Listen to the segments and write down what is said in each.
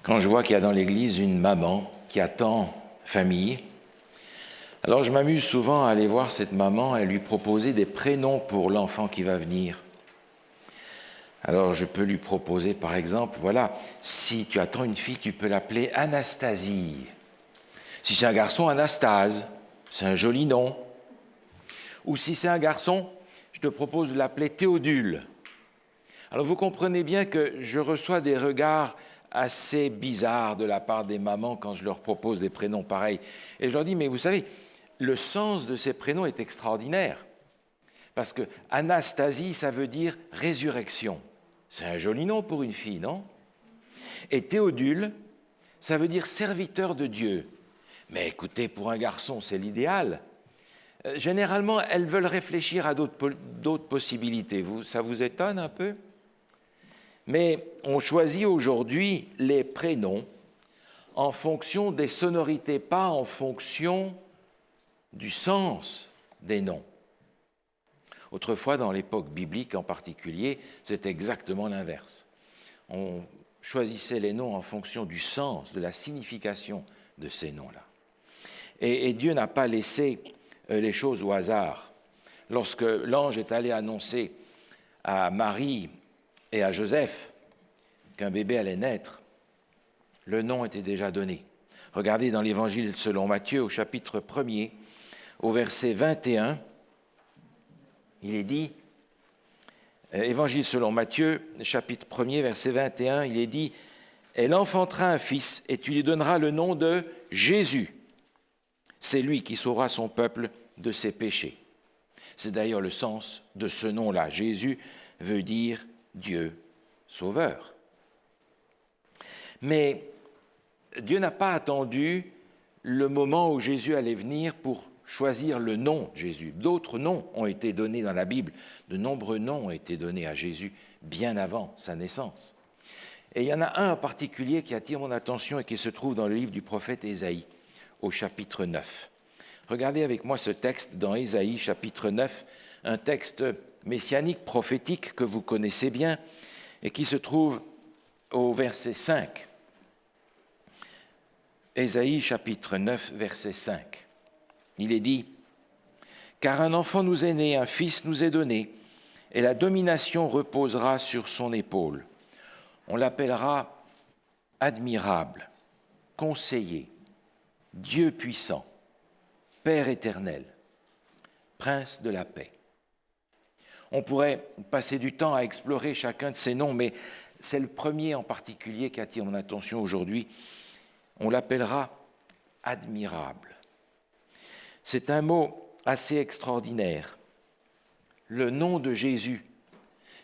quand je vois qu'il y a dans l'église une maman qui attend famille. Alors je m'amuse souvent à aller voir cette maman et lui proposer des prénoms pour l'enfant qui va venir. Alors je peux lui proposer par exemple, voilà, si tu attends une fille, tu peux l'appeler Anastasie. Si c'est un garçon, Anastase, c'est un joli nom. Ou si c'est un garçon, je te propose de l'appeler Théodule. Alors vous comprenez bien que je reçois des regards assez bizarres de la part des mamans quand je leur propose des prénoms pareils. Et je leur dis, mais vous savez, le sens de ces prénoms est extraordinaire. Parce que Anastasie, ça veut dire résurrection. C'est un joli nom pour une fille, non? Et Théodule, ça veut dire serviteur de Dieu. Mais écoutez, pour un garçon, c'est l'idéal. Généralement, elles veulent réfléchir à d'autres possibilités. Ça vous étonne un peu? Mais on choisit aujourd'hui les prénoms en fonction des sonorités, pas en fonction du sens des noms. Autrefois, dans l'époque biblique en particulier, c'est exactement l'inverse. On choisissait les noms en fonction du sens, de la signification de ces noms-là. Et Dieu n'a pas laissé les choses au hasard. Lorsque l'ange est allé annoncer à Marie et à Joseph qu'un bébé allait naître, le nom était déjà donné. Regardez dans l'Évangile selon Matthieu, au chapitre 1er, au verset 21, il est dit, Évangile selon Matthieu, chapitre 1er, verset 21, il est dit, « Elle enfantera un fils, et tu lui donneras le nom de Jésus. C'est lui qui sauvera son peuple de ses péchés. » C'est d'ailleurs le sens de ce nom-là. Jésus veut dire Dieu sauveur. Mais Dieu n'a pas attendu le moment où Jésus allait venir pour choisir le nom de Jésus. D'autres noms ont été donnés dans la Bible. De nombreux noms ont été donnés à Jésus bien avant sa naissance. Et il y en a un en particulier qui attire mon attention et qui se trouve dans le livre du prophète Ésaïe, au chapitre 9. Regardez avec moi ce texte dans Ésaïe, chapitre 9, un texte messianique, prophétique, que vous connaissez bien, et qui se trouve au verset 5. Ésaïe, chapitre 9, verset 5. Il est dit, « Car un enfant nous est né, un fils nous est donné, et la domination reposera sur son épaule. On l'appellera admirable, conseiller, Dieu puissant, Père éternel, Prince de la paix. » On pourrait passer du temps à explorer chacun de ces noms, mais c'est le premier en particulier qui attire mon attention aujourd'hui. On l'appellera admirable. C'est un mot assez extraordinaire. Le nom de Jésus,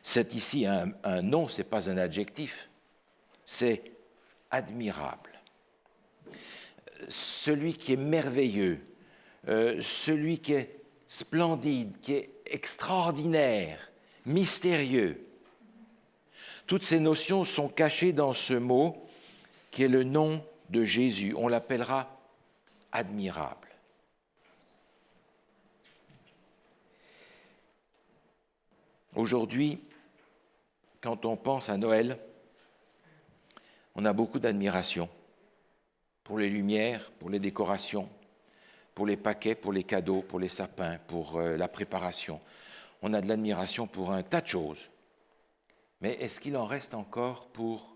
c'est ici un nom, ce n'est pas un adjectif, c'est admirable. Celui qui est merveilleux, celui qui est splendide, qui est extraordinaire, mystérieux. Toutes ces notions sont cachées dans ce mot qui est le nom de Jésus. On l'appellera admirable. Aujourd'hui, quand on pense à Noël, on a beaucoup d'admiration pour les lumières, pour les décorations, pour les paquets, pour les cadeaux, pour les sapins, pour la préparation. On a de l'admiration pour un tas de choses. Mais est-ce qu'il en reste encore pour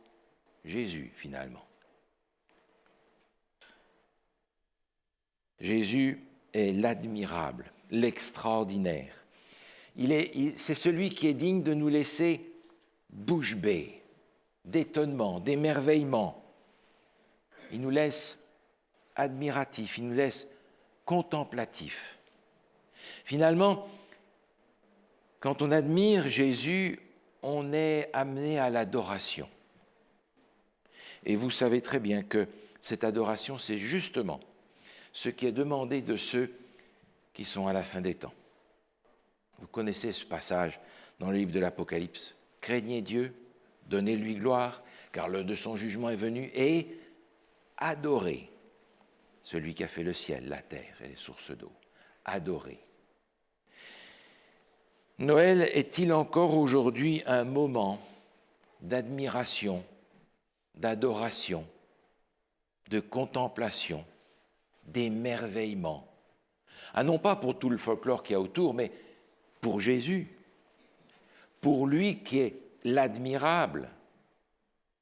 Jésus, finalement? Jésus est l'admirable, l'extraordinaire. C'est celui qui est digne de nous laisser bouche bée, d'étonnement, d'émerveillement. Il nous laisse admiratifs, il nous laisse contemplatifs. Finalement, quand on admire Jésus, on est amené à l'adoration. Et vous savez très bien que cette adoration, c'est justement ce qui est demandé de ceux qui sont à la fin des temps. Vous connaissez ce passage dans le livre de l'Apocalypse. « Craignez Dieu, donnez-lui gloire, car l'heure de son jugement est venue, et adorez celui qui a fait le ciel, la terre et les sources d'eau. Adorez. » Noël est-il encore aujourd'hui un moment d'admiration, d'adoration de contemplation, d'émerveillement. Ah, non pas pour tout le folklore qu'il y a autour, mais pour Jésus, pour lui qui est l'admirable.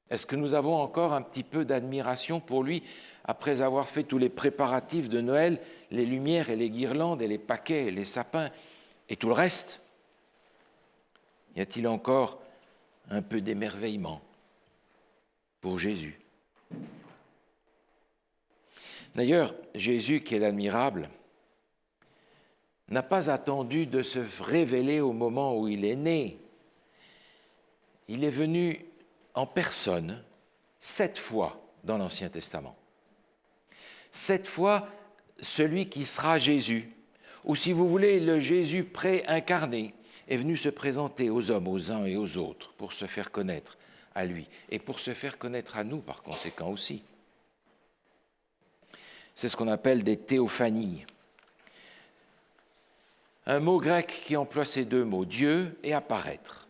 Est-ce que nous avons encore un petit peu d'admiration pour lui après avoir fait tous les préparatifs de Noël, les lumières et les guirlandes et les paquets et les sapins et tout le reste? Y a-t-il encore un peu d'émerveillement pour Jésus? D'ailleurs, Jésus, qui est l'admirable, n'a pas attendu de se révéler au moment où il est né. Il est venu en personne 7 fois dans l'Ancien Testament. 7 fois celui qui sera Jésus, ou si vous voulez, le Jésus pré-incarné, est venu se présenter aux hommes, aux uns et aux autres, pour se faire connaître à lui, et pour se faire connaître à nous par conséquent aussi. C'est ce qu'on appelle des théophanies. Un mot grec qui emploie ces deux mots, Dieu et apparaître.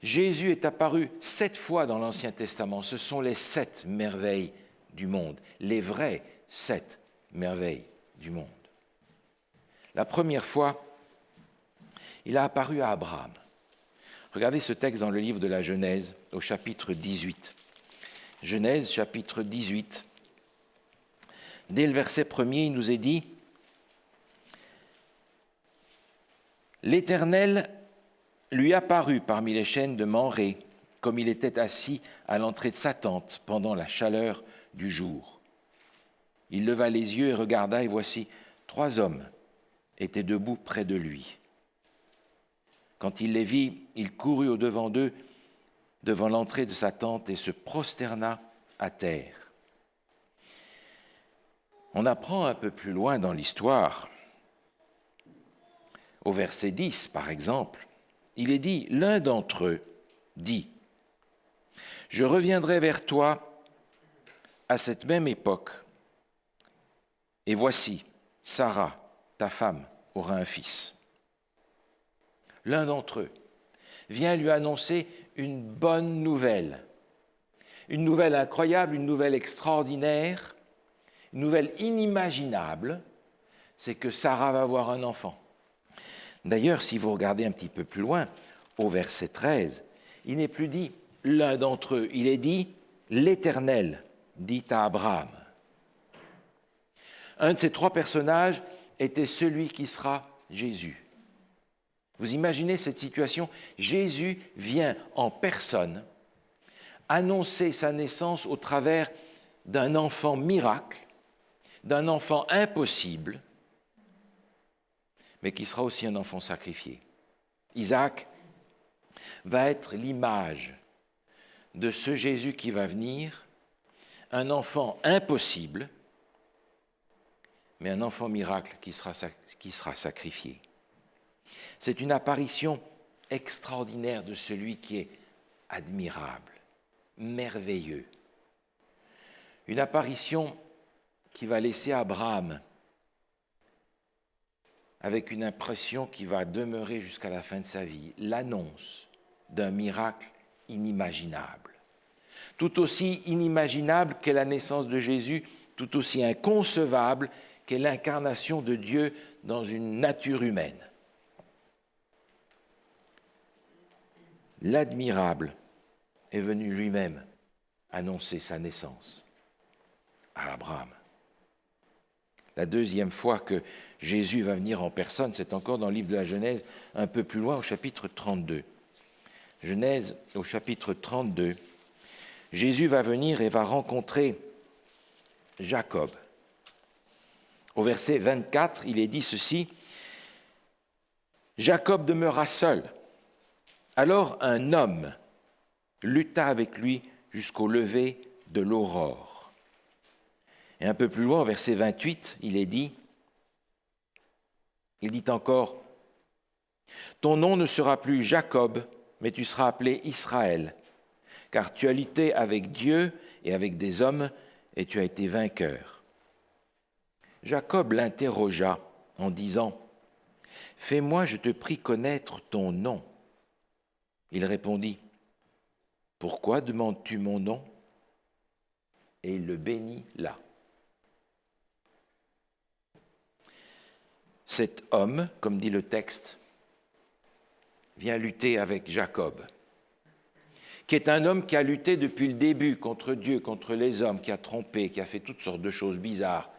Jésus est apparu 7 fois dans l'Ancien Testament. Ce sont les 7 merveilles du monde, les vraies 7 merveilles du monde. La première fois, il a apparu à Abraham. Regardez ce texte dans le livre de la Genèse, au chapitre 18. Genèse, chapitre 18. Dès le verset 1er, il nous est dit « L'Éternel lui apparut parmi les chênes de Mamré, comme il était assis à l'entrée de sa tente pendant la chaleur du jour. Il leva les yeux et regarda, et voici, 3 hommes étaient debout près de lui. Quand il les vit, il courut au-devant d'eux, devant l'entrée de sa tente, et se prosterna à terre. » On apprend un peu plus loin dans l'histoire, au verset 10 par exemple, il est dit, l'un d'entre eux dit, « Je reviendrai vers toi à cette même époque, et voici, Sarah, ta femme, aura un fils. » L'un d'entre eux vient lui annoncer une bonne nouvelle incroyable, une nouvelle extraordinaire, une nouvelle inimaginable, c'est que Sarah va avoir un enfant. D'ailleurs, si vous regardez un petit peu plus loin, au verset 13, il n'est plus dit « l'un d'entre eux », il est dit « l'Éternel » dit à Abraham. Un de ces 3 personnages était celui qui sera Jésus. Vous imaginez cette situation? Jésus vient en personne annoncer sa naissance au travers d'un enfant miracle, d'un enfant impossible, mais qui sera aussi un enfant sacrifié. Isaac va être l'image de ce Jésus qui va venir, un enfant impossible, mais un enfant miracle qui sera sacrifié. C'est une apparition extraordinaire de celui qui est admirable, merveilleux. Une apparition qui va laisser Abraham avec une impression qui va demeurer jusqu'à la fin de sa vie, l'annonce d'un miracle inimaginable. Tout aussi inimaginable qu'est la naissance de Jésus, tout aussi inconcevable qu'est l'incarnation de Dieu dans une nature humaine. L'admirable est venu lui-même annoncer sa naissance à Abraham. La deuxième fois que Jésus va venir en personne, c'est encore dans le livre de la Genèse, un peu plus loin, au chapitre 32. Genèse, au chapitre 32, Jésus va venir et va rencontrer Jacob. Au verset 24, il est dit ceci, « Jacob demeura seul. Alors un homme lutta avec lui jusqu'au lever de l'aurore. » Et un peu plus loin, au verset 28, il dit encore, « Ton nom ne sera plus Jacob, mais tu seras appelé Israël, car tu as lutté avec Dieu et avec des hommes, et tu as été vainqueur. » Jacob l'interrogea en disant, « Fais-moi, je te prie, connaître ton nom. » Il répondit, « Pourquoi demandes-tu mon nom ? et il le bénit là. Cet homme, comme dit le texte, vient lutter avec Jacob, qui est un homme qui a lutté depuis le début contre Dieu, contre les hommes, qui a trompé, qui a fait toutes sortes de choses bizarres.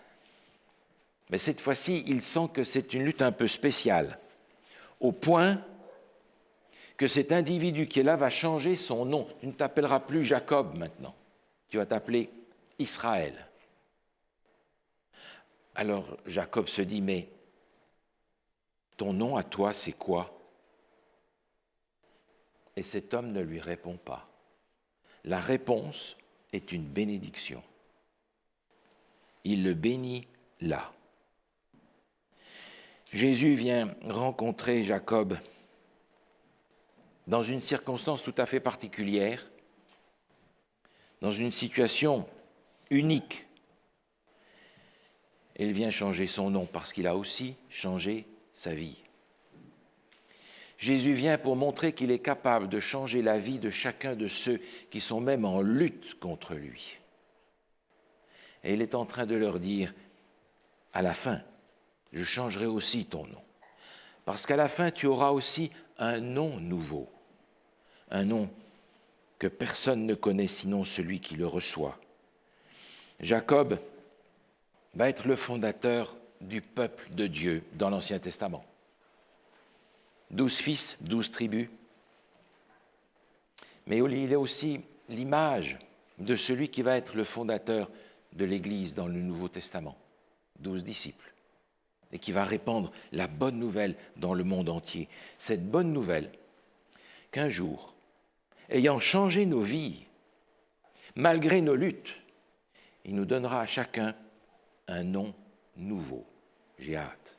Mais cette fois-ci, il sent que c'est une lutte un peu spéciale, au point que cet individu qui est là va changer son nom. Tu ne t'appelleras plus Jacob maintenant, tu vas t'appeler Israël. Alors Jacob se dit, mais ton nom à toi, c'est quoi? Et cet homme ne lui répond pas. La réponse est une bénédiction. Il le bénit là. Jésus vient rencontrer Jacob dans une circonstance tout à fait particulière, dans une situation unique. Et il vient changer son nom parce qu'il a aussi changé sa vie. Jésus vient pour montrer qu'il est capable de changer la vie de chacun de ceux qui sont même en lutte contre lui. Et il est en train de leur dire, à la fin, je changerai aussi ton nom. Parce qu'à la fin, tu auras aussi un nom nouveau. Un nom que personne ne connaît sinon celui qui le reçoit. Jacob va être le fondateur du peuple de Dieu dans l'Ancien Testament. 12 fils, 12 tribus. Mais il est aussi l'image de celui qui va être le fondateur de l'Église dans le Nouveau Testament. 12 disciples. Et qui va répandre la bonne nouvelle dans le monde entier. Cette bonne nouvelle qu'un jour, ayant changé nos vies, malgré nos luttes, il nous donnera à chacun un nom nouveau. J'ai hâte.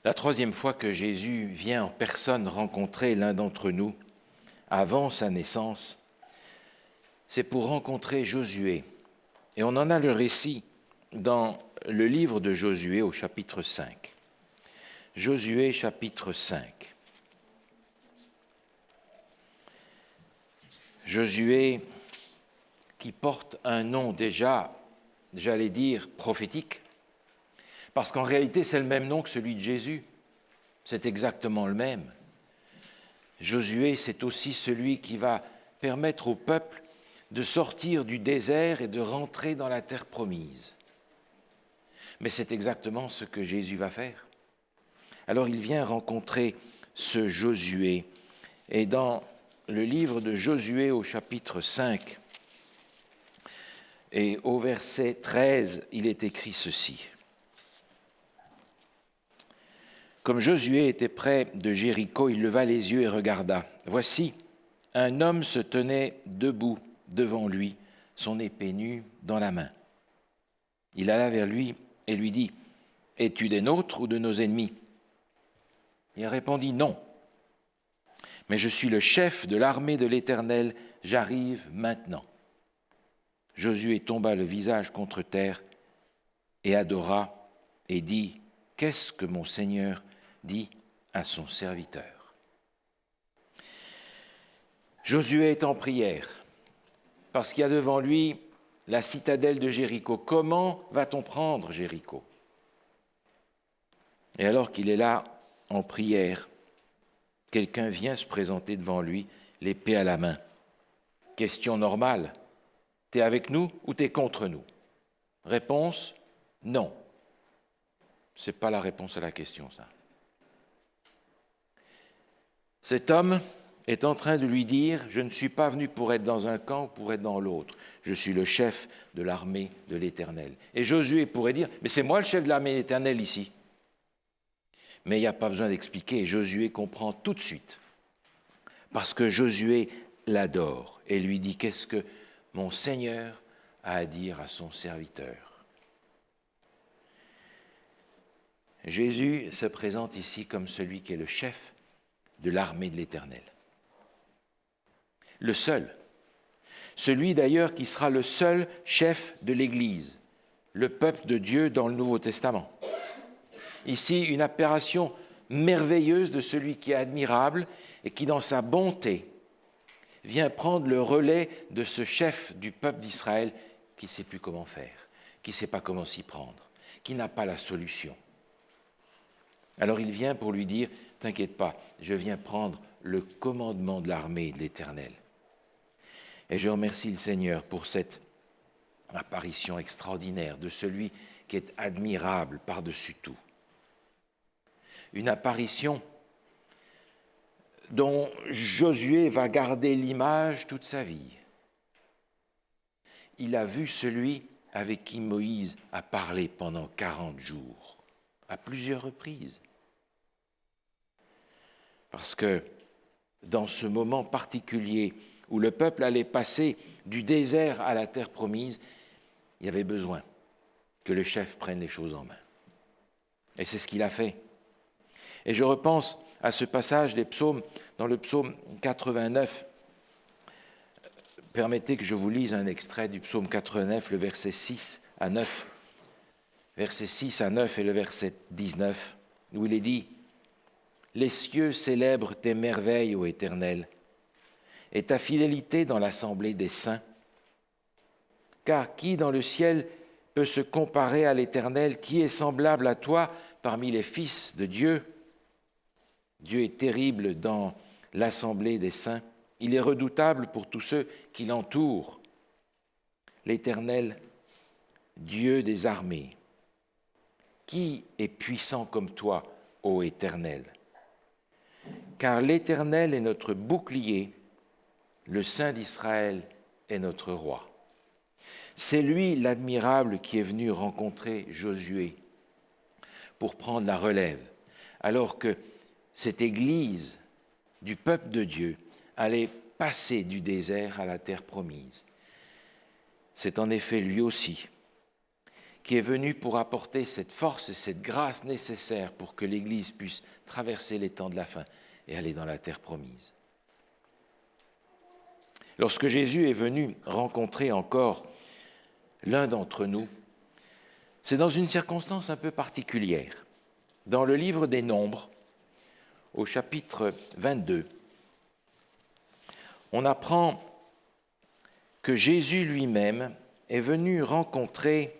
La troisième fois que Jésus vient en personne rencontrer l'un d'entre nous, avant sa naissance, c'est pour rencontrer Josué. Et on en a le récit dans le livre de Josué au chapitre 5. Josué chapitre 5. Josué qui porte un nom déjà, j'allais dire, prophétique, parce qu'en réalité c'est le même nom que celui de Jésus. C'est exactement le même. Josué, c'est aussi celui qui va permettre au peuple de sortir du désert et de rentrer dans la terre promise. Mais c'est exactement ce que Jésus va faire. Alors il vient rencontrer ce Josué. Et dans le livre de Josué au chapitre 5 et au verset 13, il est écrit ceci. Comme Josué était près de Jéricho, il leva les yeux et regarda. Voici, un homme se tenait debout devant lui, son épée nue dans la main. Il alla vers lui et lui dit, « Es-tu des nôtres ou de nos ennemis ?» Il répondit, « Non, mais je suis le chef de l'armée de l'Éternel, j'arrive maintenant. » Josué tomba le visage contre terre et adora et dit, « Qu'est-ce que mon Seigneur dit à son serviteur ?» Josué est en prière parce qu'il y a devant lui la citadelle de Jéricho. Comment va-t-on prendre Jéricho ? Et alors qu'il est là en prière, quelqu'un vient se présenter devant lui, l'épée à la main. Question normale, t'es avec nous ou t'es contre nous ? Réponse, non. Ce n'est pas la réponse à la question, ça. Cet homme est en train de lui dire, je ne suis pas venu pour être dans un camp ou pour être dans l'autre. Je suis le chef de l'armée de l'Éternel. Et Josué pourrait dire, mais c'est moi le chef de l'armée de l'Éternel ici. Mais il n'y a pas besoin d'expliquer, Josué comprend tout de suite. Parce que Josué l'adore et lui dit, qu'est-ce que mon Seigneur a à dire à son serviteur ? Jésus se présente ici comme celui qui est le chef de l'armée de l'Éternel. Le seul. Celui d'ailleurs qui sera le seul chef de l'Église, le peuple de Dieu dans le Nouveau Testament. Ici, une apparition merveilleuse de celui qui est admirable et qui, dans sa bonté, vient prendre le relais de ce chef du peuple d'Israël qui ne sait plus comment faire, qui ne sait pas comment s'y prendre, qui n'a pas la solution. Alors il vient pour lui dire, « T'inquiète pas, je viens prendre le commandement de l'armée de l'Éternel. » Et je remercie le Seigneur pour cette apparition extraordinaire de celui qui est admirable par-dessus tout. Une apparition dont Josué va garder l'image toute sa vie. Il a vu celui avec qui Moïse a parlé pendant 40 jours, à plusieurs reprises. Parce que dans ce moment particulier où le peuple allait passer du désert à la terre promise, il y avait besoin que le chef prenne les choses en main. Et c'est ce qu'il a fait. Et je repense à ce passage des psaumes, dans le psaume 89. Permettez que je vous lise un extrait du psaume 89, le verset 6 à 9. Verset 6 à 9 et le verset 19, où il est dit « Les cieux célèbrent tes merveilles, ô Éternel, et ta fidélité dans l'assemblée des saints. Car qui dans le ciel peut se comparer à l'Éternel? Qui est semblable à toi parmi les fils de Dieu? Dieu est terrible dans l'assemblée des saints. Il est redoutable pour tous ceux qui l'entourent. L'Éternel, Dieu des armées. Qui est puissant comme toi, ô Éternel? Car l'Éternel est notre bouclier, le Saint d'Israël est notre roi. C'est lui l'admirable qui est venu rencontrer Josué pour prendre la relève, alors que cette Église du peuple de Dieu allait passer du désert à la terre promise. C'est en effet lui aussi qui est venu pour apporter cette force et cette grâce nécessaires pour que l'Église puisse traverser les temps de la fin et aller dans la terre promise. Lorsque Jésus est venu rencontrer encore l'un d'entre nous, c'est dans une circonstance un peu particulière. Dans le livre des Nombres, au chapitre 22, on apprend que Jésus lui-même est venu rencontrer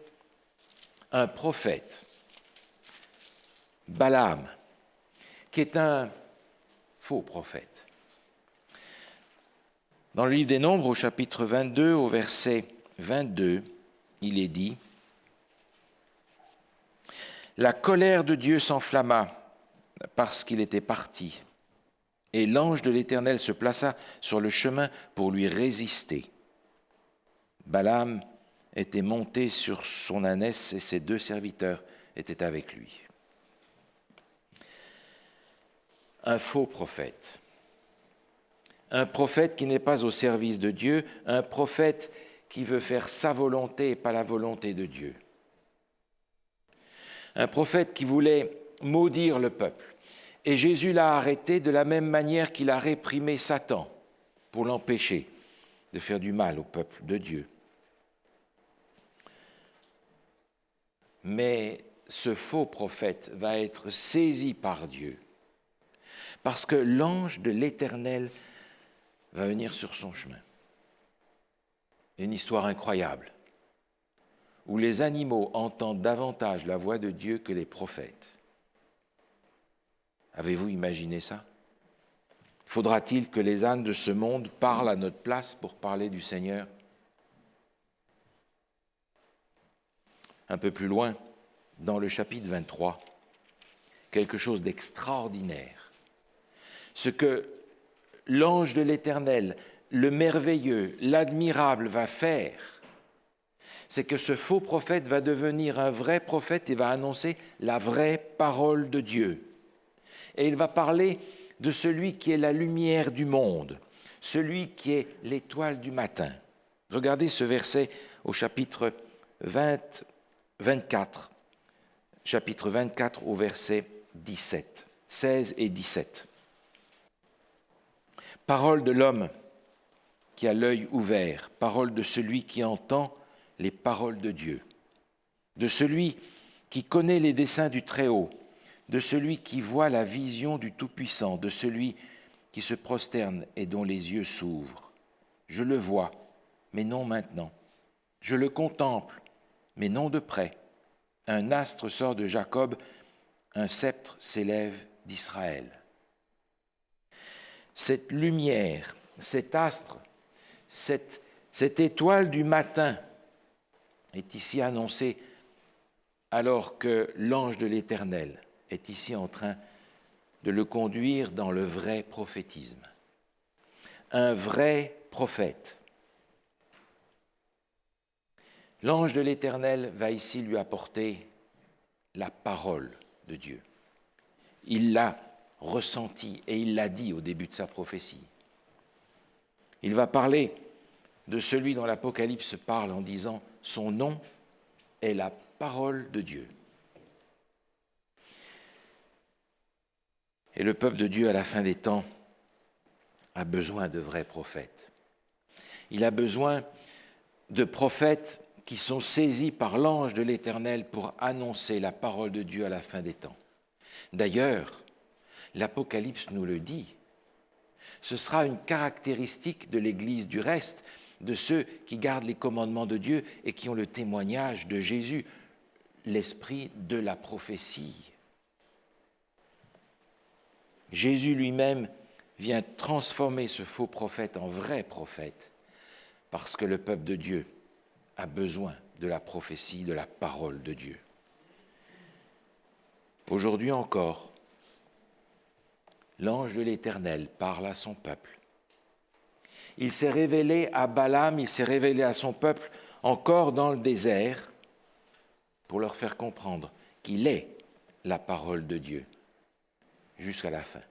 un prophète, Balaam, qui est un faux prophète. Dans le livre des Nombres, au chapitre 22, au verset 22, il est dit « La colère de Dieu s'enflamma parce qu'il était parti, et l'ange de l'Éternel se plaça sur le chemin pour lui résister. Balaam était monté sur son ânesse et ses 2 serviteurs étaient avec lui. » Un faux prophète. Un prophète qui n'est pas au service de Dieu, un prophète qui veut faire sa volonté et pas la volonté de Dieu. Un prophète qui voulait maudire le peuple. Et Jésus l'a arrêté de la même manière qu'il a réprimé Satan pour l'empêcher de faire du mal au peuple de Dieu. Mais ce faux prophète va être saisi par Dieu parce que l'ange de l'Éternel va venir sur son chemin. Une histoire incroyable, où les animaux entendent davantage la voix de Dieu que les prophètes. Avez-vous imaginé ça? Faudra-t-il que les ânes de ce monde parlent à notre place pour parler du Seigneur? Un peu plus loin, dans le chapitre 23, quelque chose d'extraordinaire. Ce que l'ange de l'Éternel, le merveilleux, l'admirable va faire, c'est que ce faux prophète va devenir un vrai prophète et va annoncer la vraie parole de Dieu. Et il va parler de celui qui est la lumière du monde, celui qui est l'étoile du matin. Regardez ce verset au chapitre 24, chapitre 24 au verset 17, 16 et 17. Parole de l'homme qui a l'œil ouvert, parole de celui qui entend les paroles de Dieu, de celui qui connaît les desseins du Très-Haut, de celui qui voit la vision du Tout-Puissant, de celui qui se prosterne et dont les yeux s'ouvrent. Je le vois, mais non maintenant. Je le contemple, mais non de près. Un astre sort de Jacob, un sceptre s'élève d'Israël. Cette lumière, cet astre, cette étoile du matin est ici annoncée alors que l'ange de l'Éternel est ici en train de le conduire dans le vrai prophétisme. Un vrai prophète. L'ange de l'Éternel va ici lui apporter la parole de Dieu. Il l'a ressenti et il l'a dit au début de sa prophétie. Il va parler de celui dont l'Apocalypse parle en disant « Son nom est la parole de Dieu ». Et le peuple de Dieu, à la fin des temps, a besoin de vrais prophètes. Il a besoin de prophètes qui sont saisis par l'ange de l'Éternel pour annoncer la parole de Dieu à la fin des temps. D'ailleurs, l'Apocalypse nous le dit. Ce sera une caractéristique de l'Église du reste, de ceux qui gardent les commandements de Dieu et qui ont le témoignage de Jésus, l'esprit de la prophétie. Jésus lui-même vient transformer ce faux prophète en vrai prophète parce que le peuple de Dieu a besoin de la prophétie, de la parole de Dieu. Aujourd'hui encore, l'ange de l'Éternel parle à son peuple. Il s'est révélé à Balaam, il s'est révélé à son peuple encore dans le désert pour leur faire comprendre qu'il est la parole de Dieu jusqu'à la fin.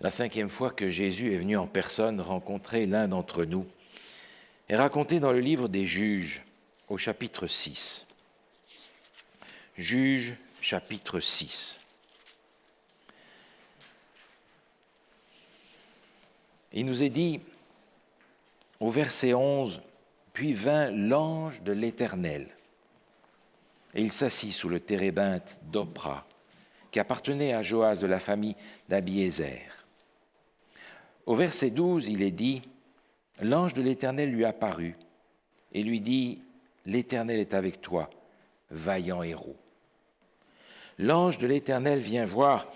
la 5e fois que Jésus est venu en personne rencontrer l'un d'entre nous, est racontée dans le livre des Juges, au chapitre 6. Juges, chapitre 6. Il nous est dit, au verset 11, « Puis vint l'ange de l'Éternel, et il s'assit sous le térébinthe d'Opra, qui appartenait à Joas de la famille d'Abiézer. » Au verset 12, il est dit, « L'ange de l'Éternel lui apparut et lui dit, « L'Éternel est avec toi, vaillant héros. » L'ange de l'Éternel vient voir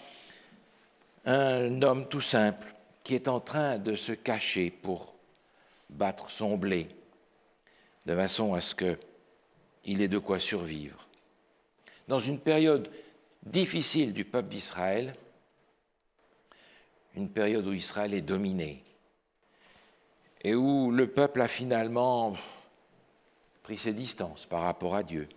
un homme tout simple qui est en train de se cacher pour battre son blé, de façon à ce qu'il ait de quoi survivre. Dans une période difficile du peuple d'Israël, une période où Israël est dominé et où le peuple a finalement pris ses distances par rapport à Dieu.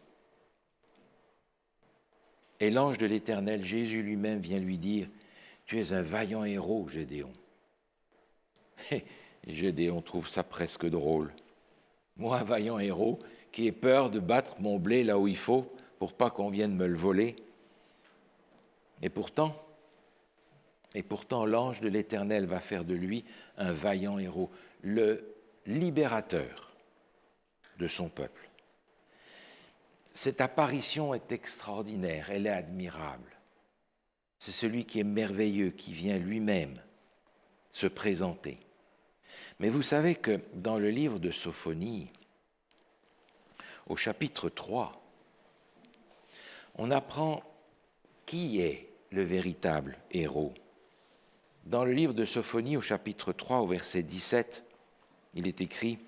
Et l'ange de l'Éternel, Jésus lui-même, vient lui dire, « Tu es un vaillant héros, Gédéon. » Et Gédéon trouve ça presque drôle. Moi, un vaillant héros qui ai peur de battre mon blé là où il faut pour pas qu'on vienne me le voler. Et pourtant, l'ange de l'Éternel va faire de lui un vaillant héros, le libérateur de son peuple. Cette apparition est extraordinaire, elle est admirable. C'est celui qui est merveilleux, qui vient lui-même se présenter. Mais vous savez que dans le livre de Sophonie, au chapitre 3, on apprend qui est le véritable héros. Dans le livre de Sophonie, au chapitre 3, au verset 17, il est écrit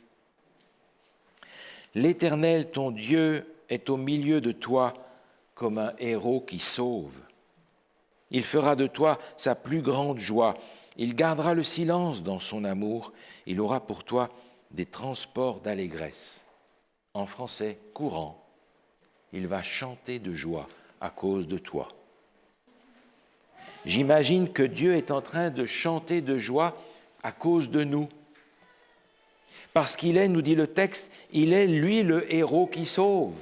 « L'Éternel, ton Dieu, est au milieu de toi comme un héros qui sauve. Il fera de toi sa plus grande joie. Il gardera le silence dans son amour. Il aura pour toi des transports d'allégresse. » En français courant, il va chanter de joie à cause de toi. J'imagine que Dieu est en train de chanter de joie à cause de nous. Parce qu'il est, nous dit le texte, il est lui le héros qui sauve.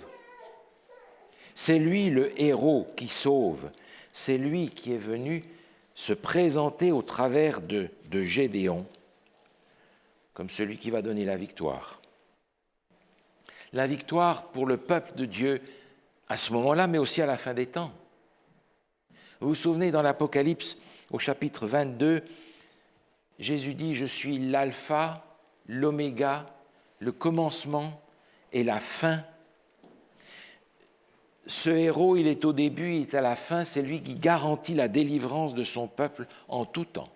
C'est lui le héros qui sauve. C'est lui qui est venu se présenter au travers de Gédéon comme celui qui va donner la victoire. La victoire pour le peuple de Dieu à ce moment-là, mais aussi à la fin des temps. Vous vous souvenez, dans l'Apocalypse, au chapitre 22, Jésus dit « Je suis l'alpha, l'oméga, le commencement et la fin. » Ce héros, il est au début, il est à la fin, c'est lui qui garantit la délivrance de son peuple en tout temps.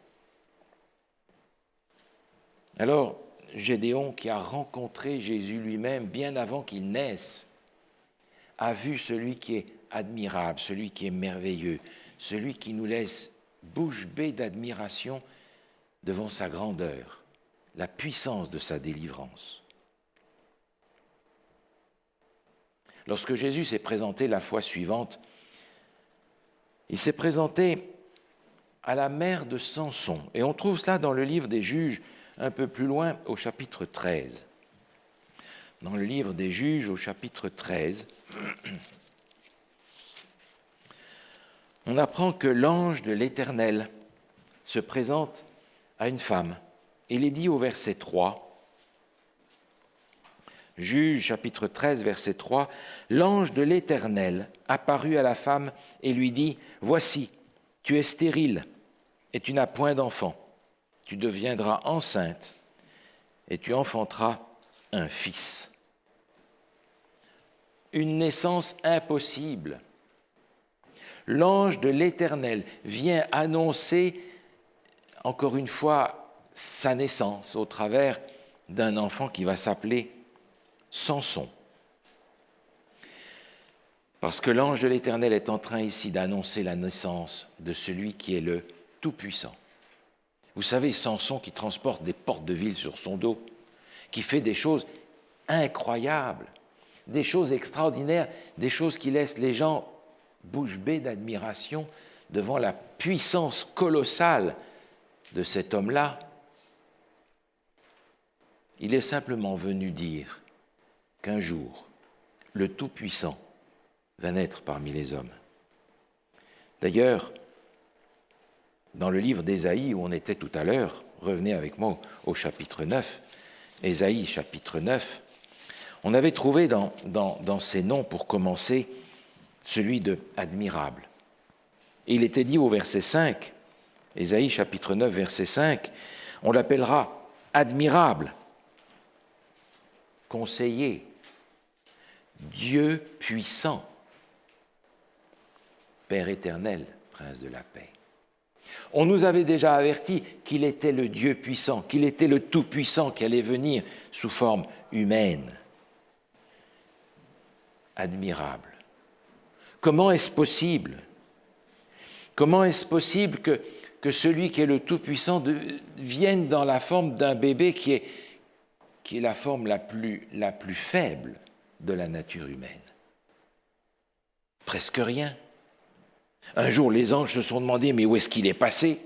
Alors, Gédéon, qui a rencontré Jésus lui-même bien avant qu'il naisse, a vu celui qui est admirable, celui qui est merveilleux, celui qui nous laisse bouche bée d'admiration devant sa grandeur, la puissance de sa délivrance. Lorsque Jésus s'est présenté la fois suivante, il s'est présenté à la mère de Samson. Et on trouve cela dans le livre des Juges, un peu plus loin, au chapitre 13. Dans le livre des Juges, au chapitre 13, on apprend que l'ange de l'Éternel se présente à une femme. Il est dit au verset 3, Juges, chapitre 13, verset 3, « L'ange de l'Éternel apparut à la femme et lui dit, « Voici, tu es stérile et tu n'as point d'enfant. Tu deviendras enceinte et tu enfanteras un fils. » Une naissance impossible. L'ange de l'Éternel vient annoncer, encore une fois, sa naissance au travers d'un enfant qui va s'appeler Samson. Parce que l'ange de l'Éternel est en train ici d'annoncer la naissance de celui qui est le Tout-Puissant. Vous savez, Samson qui transporte des portes de ville sur son dos, qui fait des choses incroyables, des choses extraordinaires, des choses qui laissent les gens bouche bée d'admiration devant la puissance colossale de cet homme-là, il est simplement venu dire qu'un jour, le Tout-Puissant va naître parmi les hommes. D'ailleurs, dans le livre d'Ésaïe, où on était tout à l'heure, revenez avec moi au chapitre 9, Ésaïe chapitre 9, on avait trouvé dans ces noms, pour commencer, celui de admirable. Et il était dit au verset 5, Ésaïe chapitre 9, verset 5, on l'appellera admirable, conseiller, Dieu puissant, Père éternel, Prince de la paix. On nous avait déjà averti qu'il était le Dieu puissant, qu'il était le Tout-Puissant qui allait venir sous forme humaine. Admirable. Comment est-ce possible? Comment est-ce possible que celui qui est le Tout-Puissant vienne dans la forme d'un bébé qui est la forme la plus faible de la nature humaine? Presque rien. Un jour, les anges se sont demandé, mais où est-ce qu'il est passé?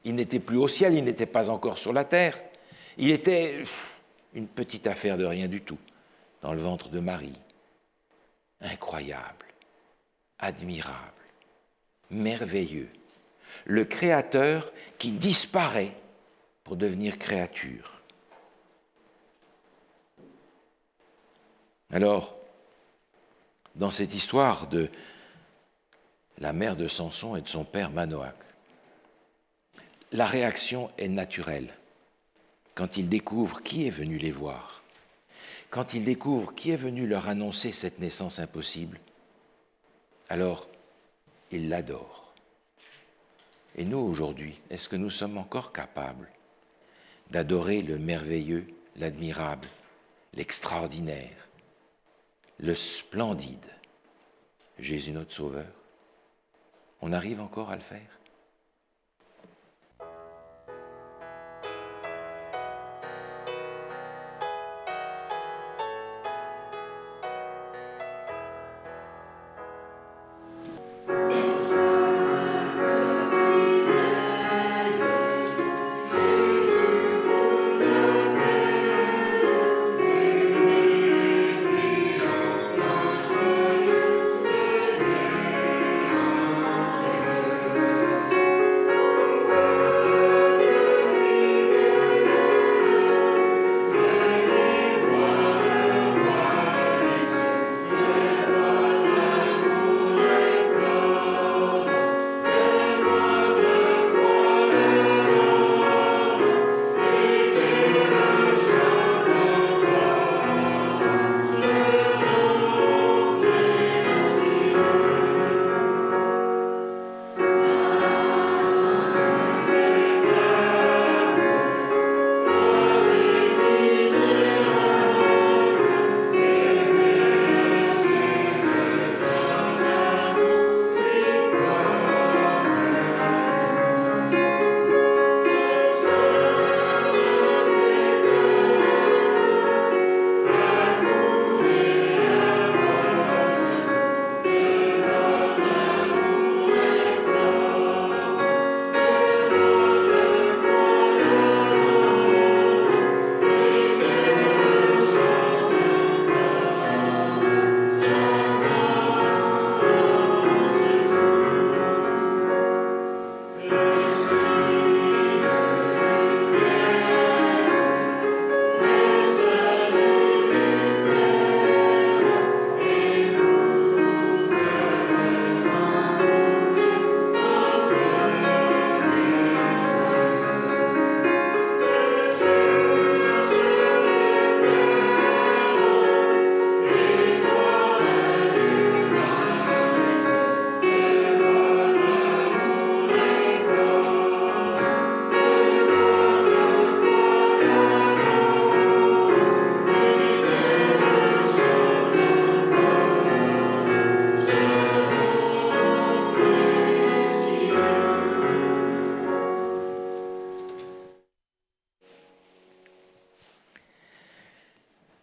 Il n'était plus au ciel, il n'était pas encore sur la terre. Il était une petite affaire de rien du tout, dans le ventre de Marie. Incroyable, admirable, merveilleux. Le Créateur qui disparaît pour devenir créature. Alors, dans cette histoire de la mère de Samson et de son père Manoach, la réaction est naturelle. Quand ils découvrent qui est venu les voir, quand ils découvrent qui est venu leur annoncer cette naissance impossible, alors ils l'adorent. Et nous, aujourd'hui, est-ce que nous sommes encore capables d'adorer le merveilleux, l'admirable, l'extraordinaire, le splendide Jésus notre Sauveur? On arrive encore à le faire?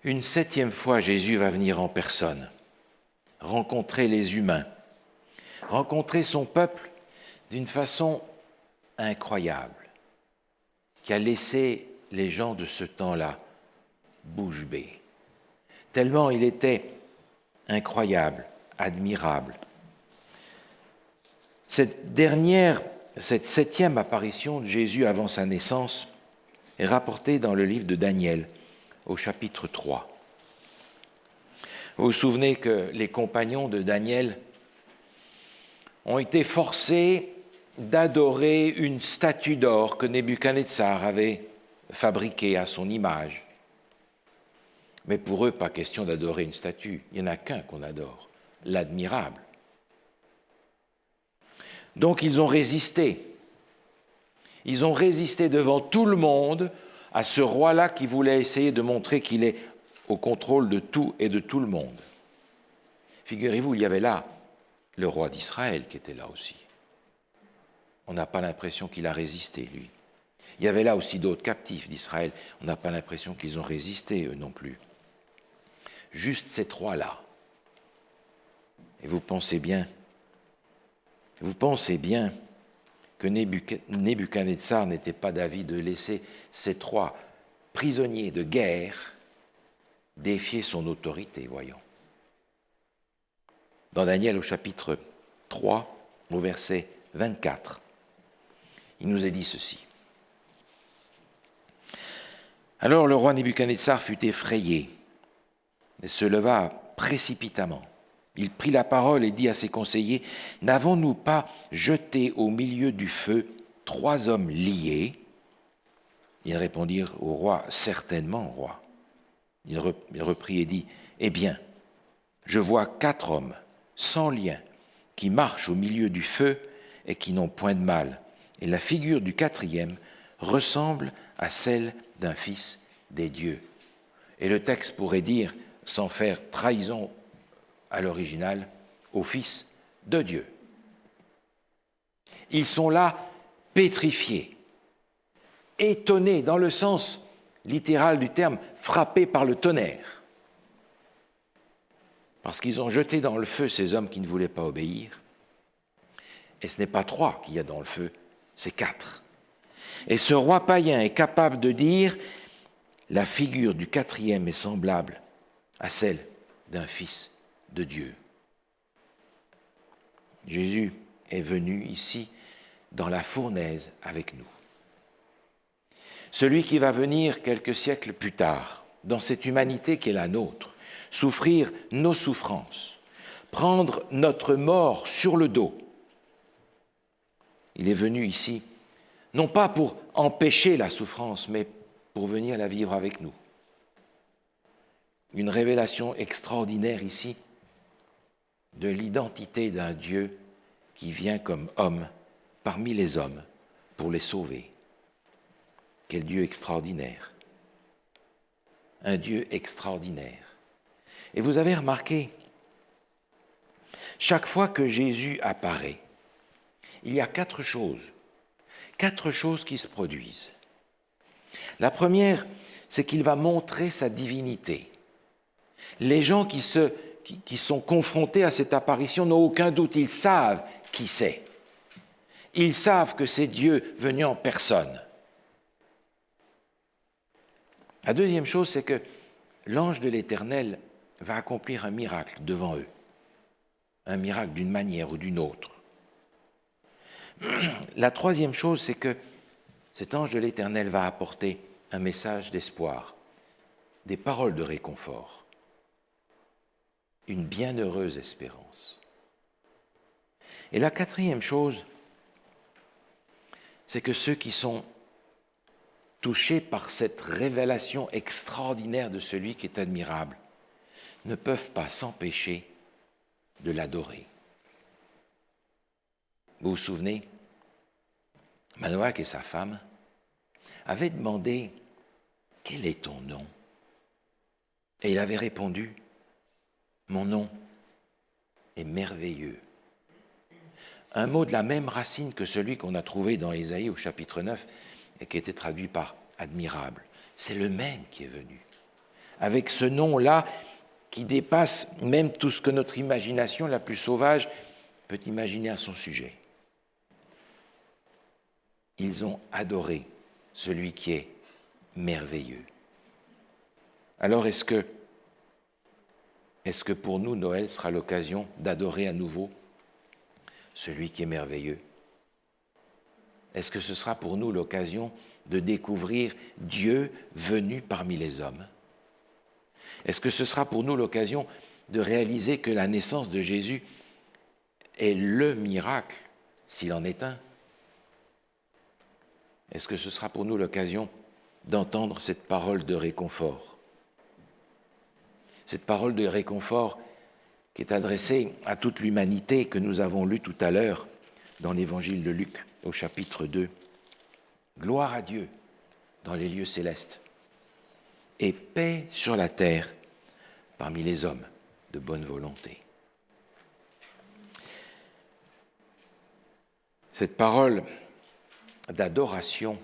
Une 7e fois, Jésus va venir en personne, rencontrer les humains, rencontrer son peuple d'une façon incroyable, qui a laissé les gens de ce temps-là bouche bée. Tellement il était incroyable, admirable. Cette 7e apparition de Jésus avant sa naissance est rapportée dans le livre de Daniel, au chapitre 3. Vous vous souvenez que les compagnons de Daniel ont été forcés d'adorer une statue d'or que Nebuchadnezzar avait fabriquée à son image. Mais pour eux, pas question d'adorer une statue. Il n'y en a qu'un qu'on adore, l'admirable. Donc ils ont résisté. Ils ont résisté devant tout le monde à ce roi-là qui voulait essayer de montrer qu'il est au contrôle de tout et de tout le monde. Figurez-vous, il y avait là le roi d'Israël qui était là aussi. On n'a pas l'impression qu'il a résisté, lui. Il y avait là aussi d'autres captifs d'Israël. On n'a pas l'impression qu'ils ont résisté, eux non plus. Juste ces trois-là. Et vous pensez bien que Nebuchadnezzar n'était pas d'avis de laisser ces trois prisonniers de guerre défier son autorité, voyons. Dans Daniel au chapitre 3, au verset 24, il nous est dit ceci. Alors le roi Nebuchadnezzar fut effrayé et se leva précipitamment. Il prit la parole et dit à ses conseillers, « N'avons-nous pas jeté au milieu du feu 3 hommes liés ?» Ils répondirent au roi, « Certainement, roi. » Il reprit et dit, « Eh bien, je vois 4 hommes sans lien qui marchent au milieu du feu et qui n'ont point de mal. Et la figure du 4e ressemble à celle d'un fils des dieux. » Et le texte pourrait dire, sans faire trahison à l'original, au Fils de Dieu. Ils sont là pétrifiés, étonnés dans le sens littéral du terme, frappés par le tonnerre. Parce qu'ils ont jeté dans le feu ces hommes qui ne voulaient pas obéir. Et ce n'est pas 3 qu'il y a dans le feu, c'est 4. Et ce roi païen est capable de dire, la figure du 4e est semblable à celle d'un fils de Dieu. Jésus est venu ici dans la fournaise avec nous. Celui qui va venir quelques siècles plus tard, dans cette humanité qui est la nôtre, souffrir nos souffrances, prendre notre mort sur le dos. Il est venu ici, non pas pour empêcher la souffrance, mais pour venir la vivre avec nous. Une révélation extraordinaire ici de l'identité d'un Dieu qui vient comme homme parmi les hommes pour les sauver. Quel Dieu extraordinaire! Un Dieu extraordinaire. Et vous avez remarqué, chaque fois que Jésus apparaît, il y a 4 choses qui se produisent. La première, c'est qu'il va montrer sa divinité. Les gens qui sont confrontés à cette apparition n'ont aucun doute, ils savent qui c'est. Ils savent que c'est Dieu venu en personne. La deuxième chose, c'est que l'ange de l'Éternel va accomplir un miracle devant eux. Un miracle d'une manière ou d'une autre. La troisième chose, c'est que cet ange de l'Éternel va apporter un message d'espoir, des paroles de réconfort, une bienheureuse espérance. Et la quatrième chose, c'est que ceux qui sont touchés par cette révélation extraordinaire de celui qui est admirable ne peuvent pas s'empêcher de l'adorer. Vous vous souvenez, Manoach et sa femme avaient demandé « Quel est ton nom ?» Et il avait répondu « Mon nom est merveilleux ». Un mot de la même racine que celui qu'on a trouvé dans Ésaïe au chapitre 9 et qui était traduit par « admirable ». C'est le même qui est venu. Avec ce nom-là qui dépasse même tout ce que notre imagination la plus sauvage peut imaginer à son sujet. Ils ont adoré celui qui est merveilleux. Alors est-ce que pour nous, Noël sera l'occasion d'adorer à nouveau celui qui est merveilleux? Est-ce que ce sera pour nous l'occasion de découvrir Dieu venu parmi les hommes? Est-ce que ce sera pour nous l'occasion de réaliser que la naissance de Jésus est le miracle, s'il en est un? Est-ce que ce sera pour nous l'occasion d'entendre cette parole de réconfort? Cette parole de réconfort qui est adressée à toute l'humanité que nous avons lue tout à l'heure dans l'évangile de Luc au chapitre 2. Gloire à Dieu dans les lieux célestes et paix sur la terre parmi les hommes de bonne volonté. Cette parole d'adoration,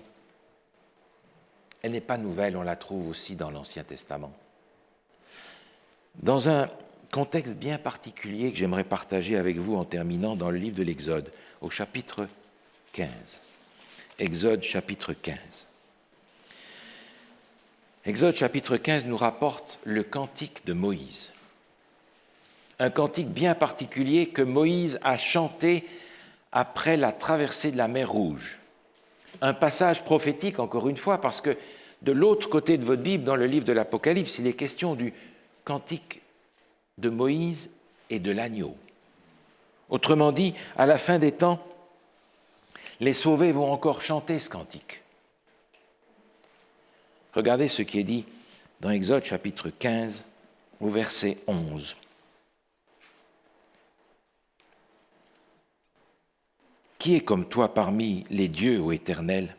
elle n'est pas nouvelle, on la trouve aussi dans l'Ancien Testament. Dans un contexte bien particulier que j'aimerais partager avec vous en terminant dans le livre de l'Exode, au chapitre 15. Exode chapitre 15. Exode chapitre 15 nous rapporte le cantique de Moïse. Un cantique bien particulier que Moïse a chanté après la traversée de la mer Rouge. Un passage prophétique, encore une fois, parce que de l'autre côté de votre Bible, dans le livre de l'Apocalypse, il est question du cantique de Moïse et de l'agneau. Autrement dit, à la fin des temps, les sauvés vont encore chanter ce cantique. Regardez ce qui est dit dans Exode chapitre 15, au verset 11. Qui est comme toi parmi les dieux, ô Éternel?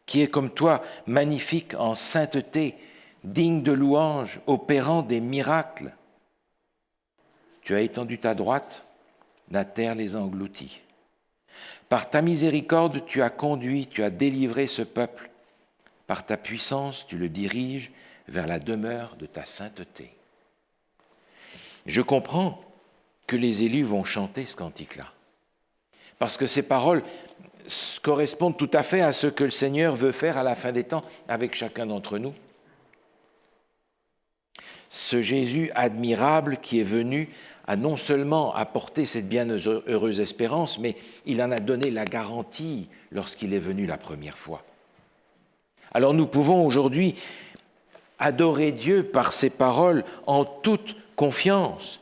Qui est comme toi, magnifique en sainteté, digne de louange, opérant des miracles? Tu as étendu ta droite, la terre les a engloutis. Par ta miséricorde, tu as conduit, tu as délivré ce peuple. Par ta puissance, tu le diriges vers la demeure de ta sainteté. Je comprends que les élus vont chanter ce cantique-là, parce que ces paroles correspondent tout à fait à ce que le Seigneur veut faire à la fin des temps avec chacun d'entre nous. Ce Jésus admirable qui est venu a non seulement apporté cette bienheureuse espérance, mais il en a donné la garantie lorsqu'il est venu la première fois. Alors nous pouvons aujourd'hui adorer Dieu par ces paroles en toute confiance.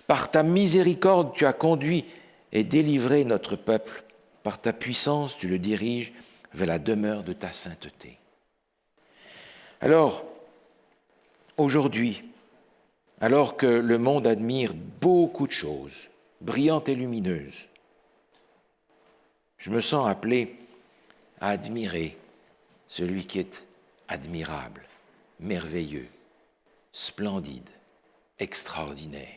Par ta miséricorde, tu as conduit et délivré notre peuple. Par ta puissance, tu le diriges vers la demeure de ta sainteté. Alors, aujourd'hui, alors que le monde admire beaucoup de choses, brillantes et lumineuses, je me sens appelé à admirer celui qui est admirable, merveilleux, splendide, extraordinaire.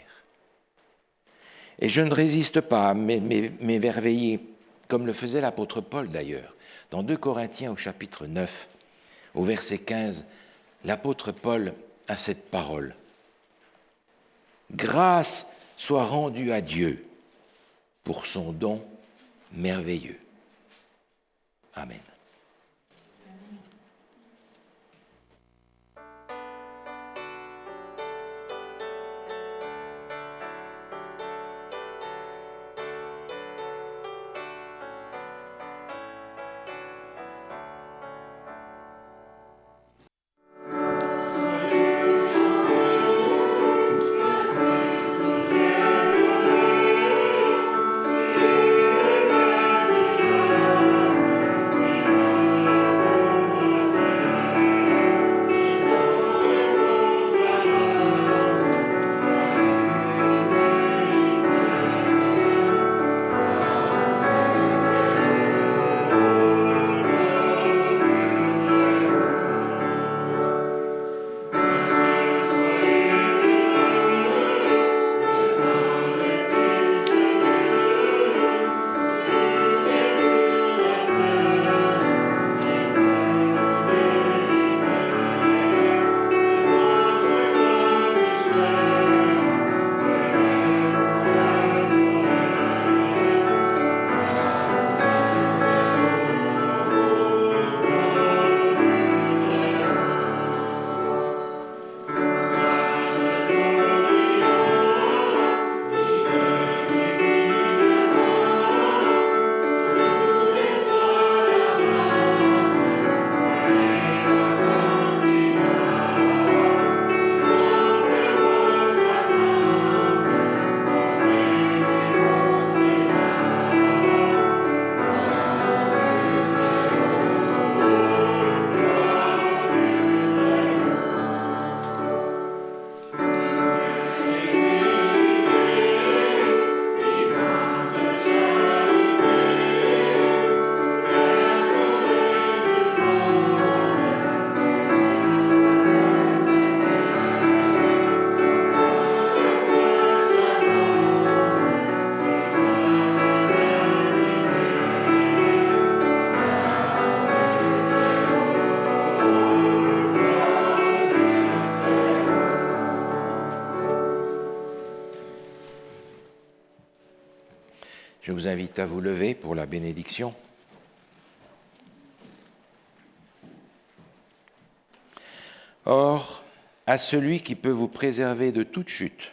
Et je ne résiste pas à m'émerveiller, comme le faisait l'apôtre Paul d'ailleurs. Dans 2 Corinthiens au chapitre 9, au verset 15, l'apôtre Paul a cette parole. Grâce soit rendue à Dieu pour son don merveilleux. Amen. Je vous invite à vous lever pour la bénédiction. Or, à celui qui peut vous préserver de toute chute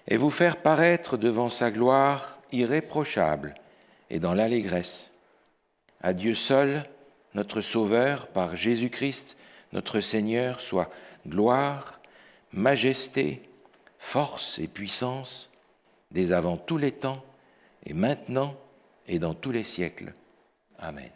et vous faire paraître devant sa gloire irréprochable et dans l'allégresse, à Dieu seul, notre Sauveur, par Jésus-Christ, notre Seigneur, soit gloire, majesté, force et puissance, dès avant tous les temps, et maintenant et dans tous les siècles. Amen.